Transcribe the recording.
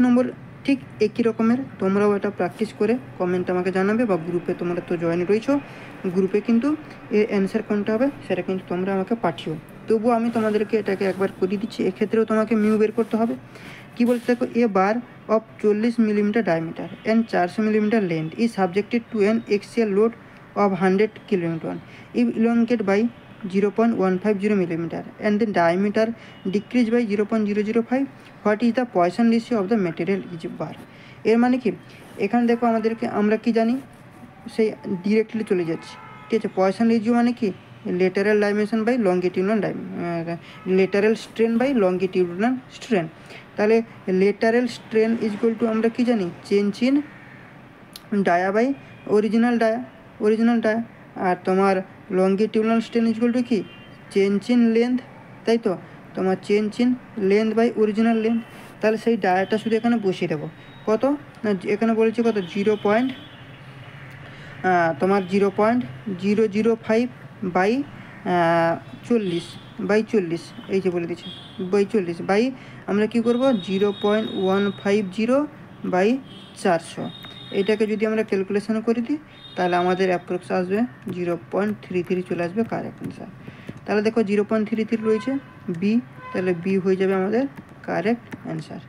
নম্বর ঠিক একই রকমের, তোমরাও এটা প্র্যাকটিস করে কমেন্ট আমাকে জানাবে, বা গ্রুপে তোমরা তো জয়েন রয়েছো, গ্রুপে কিন্তু এর অ্যান্সার কোনটা হবে সেটা কিন্তু তোমরা আমাকে পাঠিও। তবুও আমি তোমাদেরকে এটাকে একবার করে দিচ্ছি। এক্ষেত্রেও তোমাকে মিউ বের করতে হবে। কি বলছে দেখো, a bar of 40 millimetre diameter and 400 millimetre length is subjected to an axial load of 100 kilonewton if elongate by 0.150 millimeter and the diameter decrease by 0.005, what is the Poisson ratio of the material is bar? এর মানে কি, এখানে দেখো আমাদেরকে আমরা কি জানি, সেই ডিরেক্টলি চলে যাচ্ছি। ঠিক আছে, পয়সন রেজিও মানে কি, lateral dimension by longitudinal lateral strain by longitudinal strain. তাহলে lateral strain is equal to আমরা কি জানি, change in dia by original dia, আর তোমার longitudinal strain is equal to কি, চেঞ্জ ইন লেন্থ, তাই তো, তোমার change in length by original length. তাহলে সেই ডায়াটা শুধু এখানে বসিয়ে দেবো। কত না, এখানে বলেছি কত, তোমার 0.005 বাই 40 এই যে বলে দিচ্ছে বাই 40 বাই আমরা কী করবো 0.150 বাই 400। এইটাকে যদি আমরা ক্যালকুলেশন করে দিই তাহলে আমাদের অ্যাপ্রক্স আসবে 0.33 চলে আসবে কারেক্ট অ্যান্সার। তাহলে দেখো 0.33 রয়েছে বি, তাহলে বি হয়ে যাবে আমাদের কারেক্ট অ্যান্সার।